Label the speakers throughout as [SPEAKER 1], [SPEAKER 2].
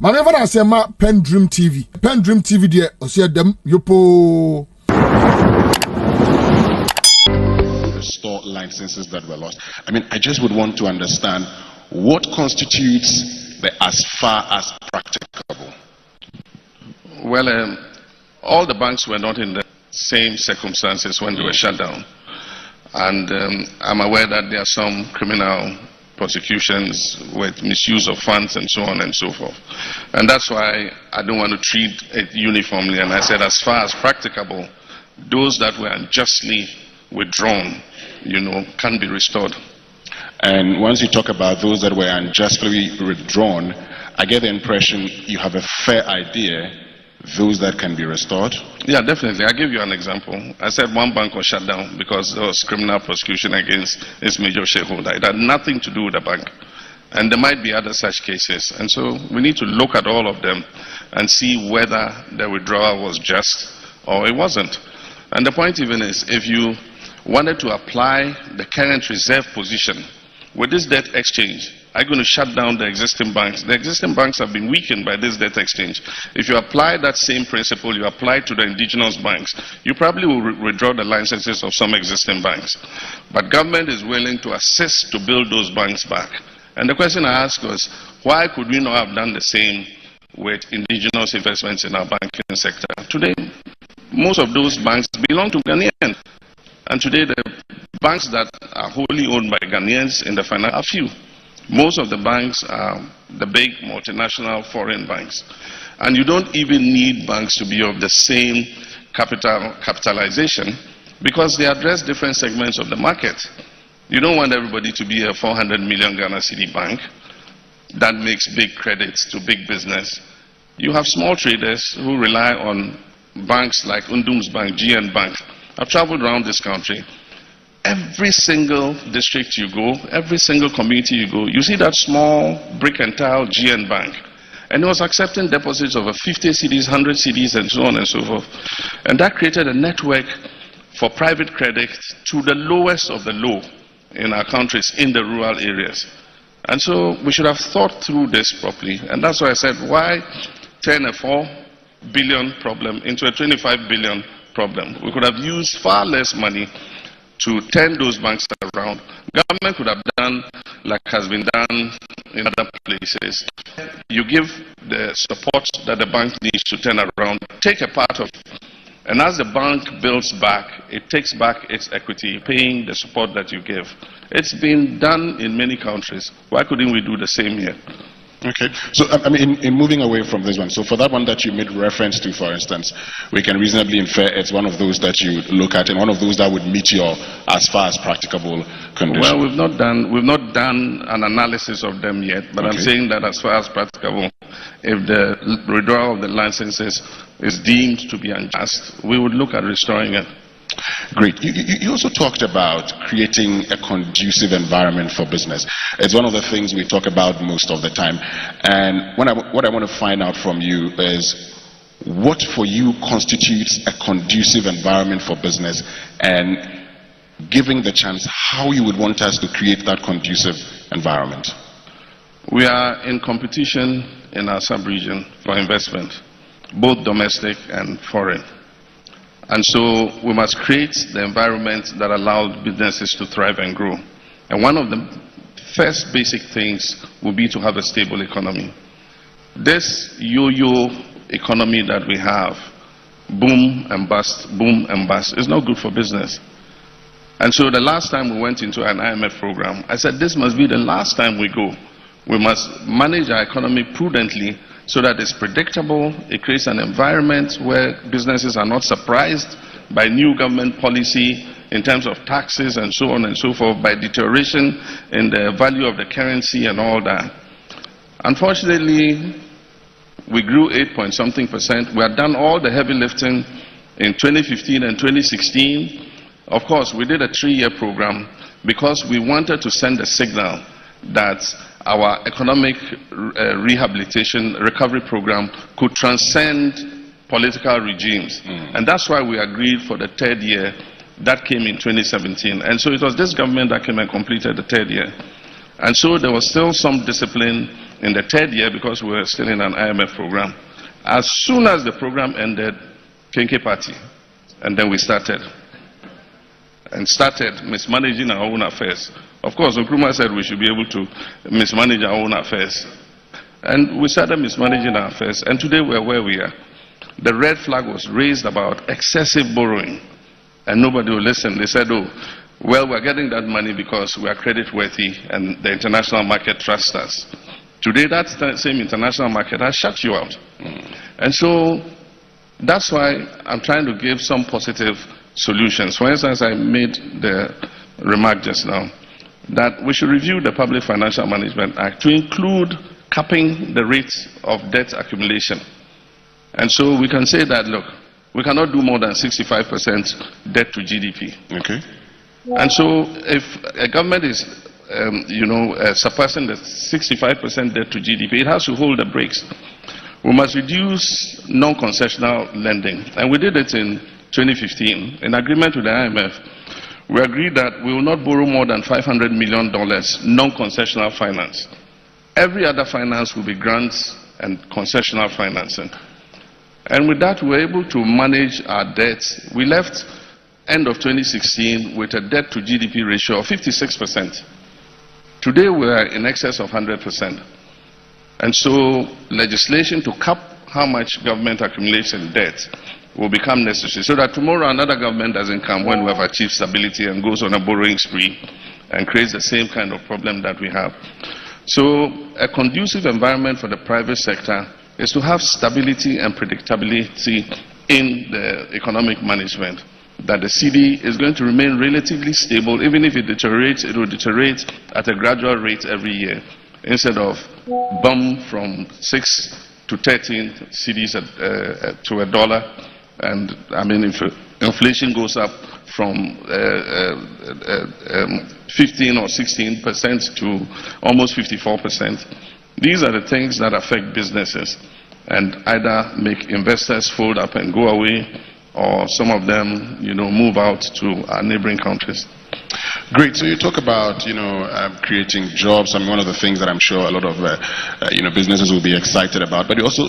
[SPEAKER 1] Manever I say ma PENDREAM TV. PENDREAM TV there, I see them yopo.
[SPEAKER 2] Restore licenses that were lost. I mean, I just would want to understand what constitutes the as far as practicable.
[SPEAKER 3] Well, all the banks were not in the same circumstances when they were shut down. And I'm aware that there are some criminal prosecutions with misuse of funds and so on and so forth. And that's why I don't want to treat it uniformly. And I said, as far as practicable, those that were unjustly withdrawn, can be restored.
[SPEAKER 2] And once you talk about those that were unjustly withdrawn, I get the impression you have a fair idea those that can be restored?
[SPEAKER 3] Yeah, definitely. I'll give you an example. I said one bank was shut down because there was criminal prosecution against its major shareholder. It had nothing to do with the bank. And there might be other such cases. And so we need to look at all of them and see whether the withdrawal was just or it wasn't. And the point even is, if you wanted to apply the current reserve position with this debt exchange, are you going to shut down the existing banks? The existing banks have been weakened by this debt exchange. If you apply that same principle, you apply to the indigenous banks, you probably will withdraw the licenses of some existing banks. But government is willing to assist to build those banks back. And the question I ask was, why could we not have done the same with indigenous investments in our banking sector? Today, most of those banks belong to Ghanaians. And today, the banks that are wholly owned by Ghanaians in the finance are few. Most of the banks are the big multinational foreign banks. And you don't even need banks to be of the same capitalization because they address different segments of the market. You don't want everybody to be a 400 million Ghana cedi bank that makes big credits to big business. You have small traders who rely on banks like Undum's Bank, GN Bank. I've traveled around this country. Every single district you go, every single community you go, you see that small brick and tile GN Bank. And it was accepting deposits of 50 cedis, 100 cedis, and so on and so forth. And that created a network for private credit to the lowest of the low in our countries, in the rural areas. And so we should have thought through this properly. And that's why I said, why turn a 4 billion problem into a 25 billion problem? We could have used far less money to turn those banks around. Government could have done like has been done in other places. You give the support that the bank needs to turn around, take a part of it, and as the bank builds back, it takes back its equity, paying the support that you give. It's been done in many countries. Why couldn't we do the same here?
[SPEAKER 2] Okay, so I mean, in moving away from this one, so for that one that you made reference to, for instance, we can reasonably infer it's one of those that you look at and one of those that would meet your as far as practicable condition.
[SPEAKER 3] Well, we've not done an analysis of them yet, but okay. I'm saying that as far as practicable, if the withdrawal of the licenses is deemed to be unjust, we would look at restoring it.
[SPEAKER 2] Great. You also talked about creating a conducive environment for business. It's one of the things we talk about most of the time. And what I want to find out from you is what for you constitutes a conducive environment for business, and giving the chance, how you would want us to create that conducive environment.
[SPEAKER 3] We are in competition in our sub-region for investment, both domestic and foreign. And so we must create the environment that allows businesses to thrive and grow. And one of the first basic things will be to have a stable economy. This yo-yo economy that we have, boom and bust, is not good for business. And so the last time we went into an IMF program, I said this must be the last time we go. We must manage our economy prudently so that it's predictable. It creates an environment where businesses are not surprised by new government policy in terms of taxes and so on and so forth, by deterioration in the value of the currency and all that. Unfortunately, we grew 8-point-something%. We had done all the heavy lifting in 2015 and 2016. Of course, we did a 3-year program because we wanted to send a signal that our economic rehabilitation recovery program could transcend political regimes. And that's why we agreed for the 3rd year. That came in 2017. And so it was this government that came and completed the 3rd year. And so there was still some discipline in the third year because we were still in an IMF program. As soon as the program ended, Kenke Party, and then we started mismanaging our own affairs. Of course, Nkrumah said we should be able to mismanage our own affairs. And we started mismanaging our affairs, and today we're where we are. The red flag was raised about excessive borrowing, and nobody will listen. They said, oh, well, we're getting that money because we are credit worthy and the international market trusts us. Today, that same international market has shut you out. And so, that's why I'm trying to give some positive solutions. For instance, I made the remark just now that we should review the Public Financial Management Act to include capping the rates of debt accumulation. And so we can say that, look, we cannot do more than 65% debt to GDP.
[SPEAKER 2] Okay.
[SPEAKER 3] And so if a government is, surpassing the 65% debt to GDP, it has to hold the brakes. We must reduce non-concessional lending. And we did it in 2015. In agreement with the IMF, we agreed that we will not borrow more than $500 million non-concessional finance. Every other finance will be grants and concessional financing. And with that, we were able to manage our debts. We left end of 2016 with a debt to GDP ratio of 56%. Today, we are in excess of 100%. And so, legislation to cap how much government accumulates in debt will become necessary, so that tomorrow another government doesn't come when we have achieved stability and goes on a borrowing spree and creates the same kind of problem that we have. So a conducive environment for the private sector is to have stability and predictability in the economic management, that the CD is going to remain relatively stable. Even if it deteriorates, it will deteriorate at a gradual rate every year, instead of bump from 6 to 13 CDs to $1. And I mean, if inflation goes up from 15 or 16% to almost 54%, these are the things that affect businesses and either make investors fold up and go away, or some of them, move out to our neighboring countries.
[SPEAKER 2] Great. So you talk about, creating jobs. I mean, one of the things that I'm sure a lot of, businesses will be excited about. But you also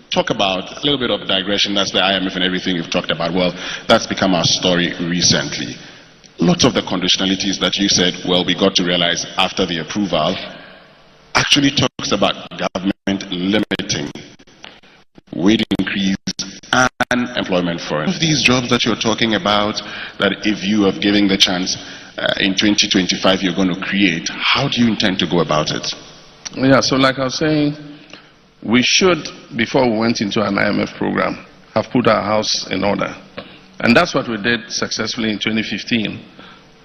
[SPEAKER 2] talk about a little bit of digression. That's the IMF and everything you've talked about. Well, that's become our story recently. Lots of the conditionalities that you said, well, we got to realize after the approval, actually talks about government limiting wage increase and employment for it. These jobs that you're talking about, that if you are giving the chance in 2025 you're going to create, how do you intend to go about it?
[SPEAKER 3] Yeah, so like I was saying, we should, before we went into an IMF program, have put our house in order. And that's what we did successfully in 2015.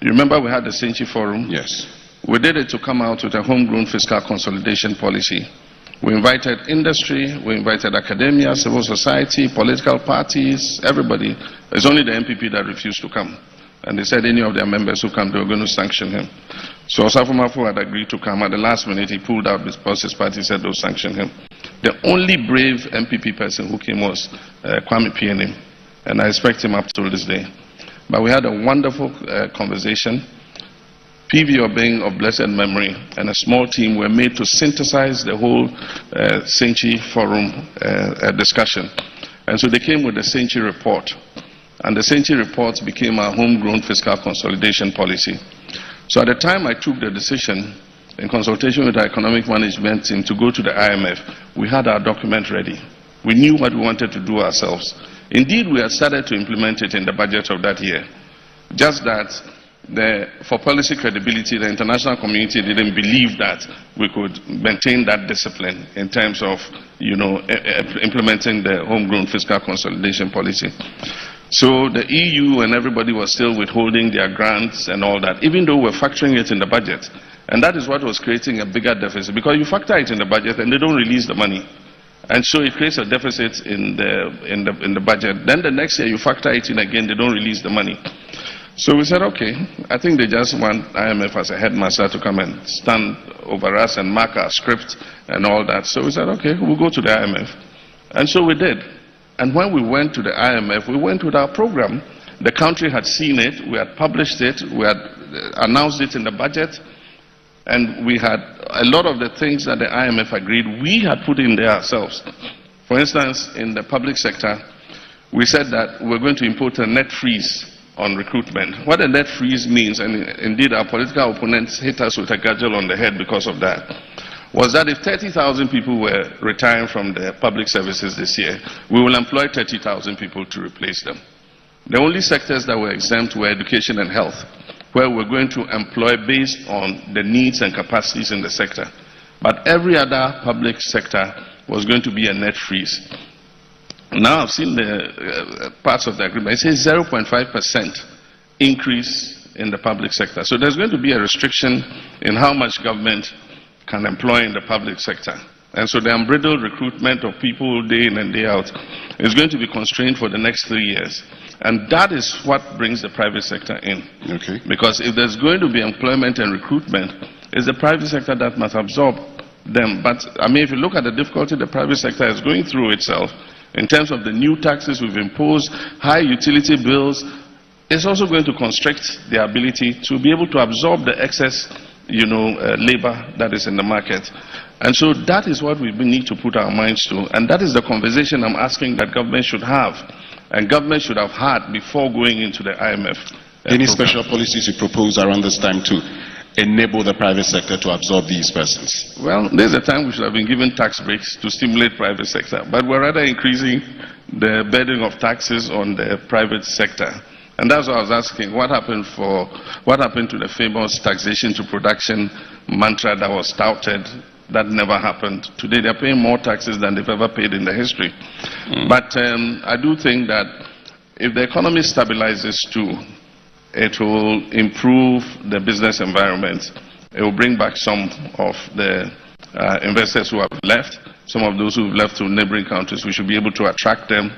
[SPEAKER 3] You remember we had the Century Forum?
[SPEAKER 2] Yes.
[SPEAKER 3] We did it to come out with a homegrown fiscal consolidation policy. We invited industry, we invited academia, civil society, political parties, everybody. It's only the MPP that refused to come. And they said any of their members who come, they were going to sanction him. So Osafo had agreed to come. At the last minute, he pulled out because his party said they'll sanction him. The only brave MPP person who came was Kwame PNM. And I respect him up till this day. But we had a wonderful conversation. PV Obeng of blessed memory and a small team were made to synthesize the whole Century Forum discussion. And so they came with the Century Report. And the Century Report became our homegrown fiscal consolidation policy. So at the time I took the decision, in consultation with our economic management team, to go to the IMF, we had our document ready. We knew what we wanted to do ourselves. Indeed, we had started to implement it in the budget of that year. Just that for policy credibility, the international community didn't believe that we could maintain that discipline in terms of, implementing the homegrown fiscal consolidation policy. So the EU and everybody was still withholding their grants and all that, even though we're factoring it in the budget. And that is what was creating a bigger deficit, because you factor it in the budget and they don't release the money. And so it creates a deficit in the budget. Then the next year you factor it in again, they don't release the money. So we said, okay, I think they just want IMF as a headmaster to come and stand over us and mark our script and all that. So we said, okay, we'll go to the IMF. And so we did. And when we went to the IMF, we went with our program. The country had seen it, we had published it, we had announced it in the budget. And we had a lot of the things that the IMF agreed, we had put in there ourselves. For instance, in the public sector, we said that we're going to impose a net freeze on recruitment. What a net freeze means, and indeed our political opponents hit us with a gudgel on the head because of that, was that if 30,000 people were retiring from the public services this year, we will employ 30,000 people to replace them. The only sectors that were exempt were education and health, where we're going to employ based on the needs and capacities in the sector. But every other public sector was going to be a net freeze. Now I've seen the parts of the agreement. It says 0.5% increase in the public sector. So there's going to be a restriction in how much government can employ in the public sector. And so the unbridled recruitment of people day in and day out is going to be constrained for the next 3 years. And that is what brings the private sector in.
[SPEAKER 2] Okay.
[SPEAKER 3] Because if there's going to be employment and recruitment, it's the private sector that must absorb them. But I mean, if you look at the difficulty the private sector is going through itself, in terms of the new taxes we've imposed, high utility bills, it's also going to constrict their ability to be able to absorb the excess, labor that is in the market. And so that is what we need to put our minds to. And that is the conversation I'm asking that government should have. And government should have had before going into the IMF.
[SPEAKER 2] Any special policies you propose around this time to enable the private sector to absorb these persons?
[SPEAKER 3] Well, there's a time we should have been given tax breaks to stimulate private sector, but we're rather increasing the burden of taxes on the private sector. And that's what I was asking, what happened to the famous taxation to production mantra that was touted? That never happened. Today they're paying more taxes than they've ever paid in the history. But I do think that if the economy stabilizes too, it will improve the business environment. It will bring back some of the investors who have left, some of those who have left to neighboring countries. We should be able to attract them.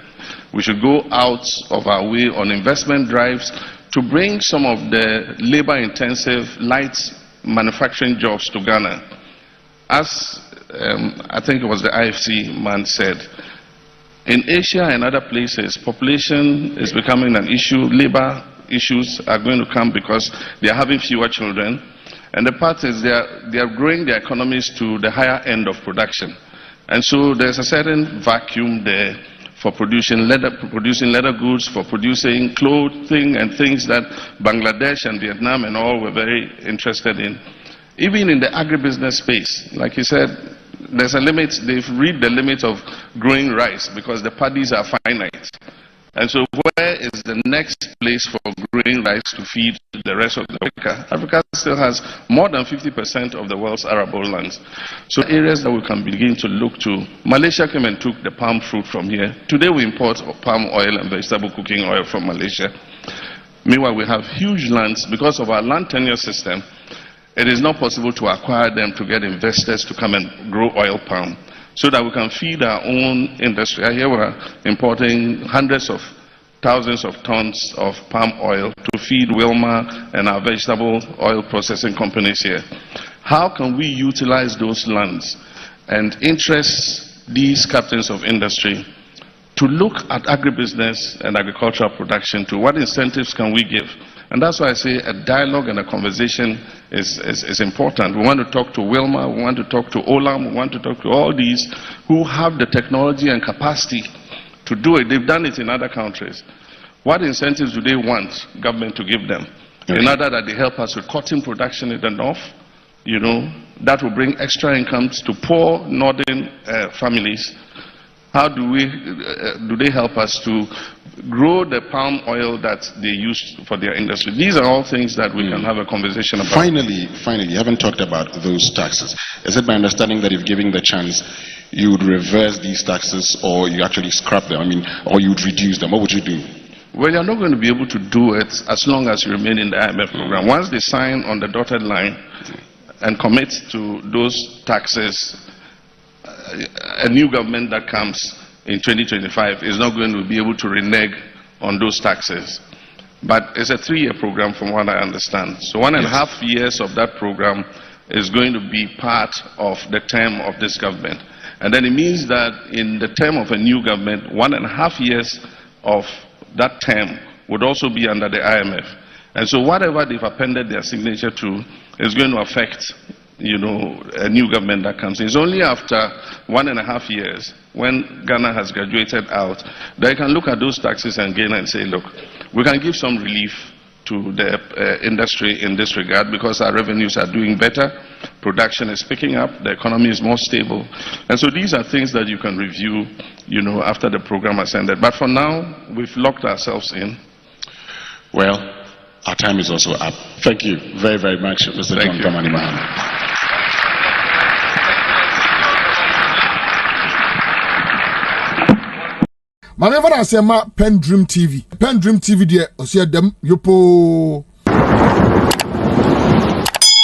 [SPEAKER 3] We should go out of our way on investment drives to bring some of the labor-intensive, light manufacturing jobs to Ghana. As I think it was the IFC man said, in Asia and other places, population is becoming an issue. Labor issues are going to come because they are having fewer children. And the part is they are growing their economies to the higher end of production. And so there's a certain vacuum there for producing leather goods, for producing clothing and things that Bangladesh and Vietnam and all were very interested in. Even in the agribusiness space, like he said, there's a limit. They've reached the limit of growing rice because the paddies are finite. And so where is the next place for growing rice to feed the rest of Africa? Africa still has more than 50% of the world's arable lands. So areas that we can begin to look to. Malaysia came and took the palm fruit from here. Today we import palm oil and vegetable cooking oil from Malaysia. Meanwhile, we have huge lands because of our land tenure system. It is not possible to acquire them to get investors to come and grow oil palm so that we can feed our own industry. Here we are importing hundreds of thousands of tons of palm oil to feed Wilma and our vegetable oil processing companies here. How can we utilize those lands and interest these captains of industry to look at agribusiness and agricultural production to what incentives can we give? And that's why I say a dialogue and a conversation is important. We want to talk to Wilma, we want to talk to Olam, we want to talk to all these who have the technology and capacity to do it. They've done it in other countries. What incentives do they want government to give them? Okay. In order that they help us with cotton production in the north, that will bring extra incomes to poor northern families. How do they help us to grow the palm oil that they use for their industry? These are all things that we can have a conversation about.
[SPEAKER 2] Finally, you haven't talked about those taxes. Is it my understanding that if given the chance, you would reverse these taxes or you actually scrap them? Or you would reduce them? What would you do?
[SPEAKER 3] Well, you're not going to be able to do it as long as you remain in the IMF program. Once they sign on the dotted line and commit to those taxes, a new government that comes in 2025 is not going to be able to renege on those taxes. But it's a 3-year program from what I understand. So 1.5 years of that program is going to be part of the term of this government. And then it means that in the term of a new government, 1.5 years of that term would also be under the IMF. And so whatever they've appended their signature to is going to affect, a new government that comes in. It's only after 1.5 years, when Ghana has graduated out, that you can look at those taxes and gain and say, look, we can give some relief to the industry in this regard because our revenues are doing better, production is picking up, the economy is more stable. And so these are things that you can review, after the program has ended. But for now, we've locked ourselves in.
[SPEAKER 2] Well, our time is also up. Thank you very, very much, Mr. John Dramani Mahama.
[SPEAKER 1] Mame fana asema PENDREAM TV. PENDREAM TV de osia dem yopo.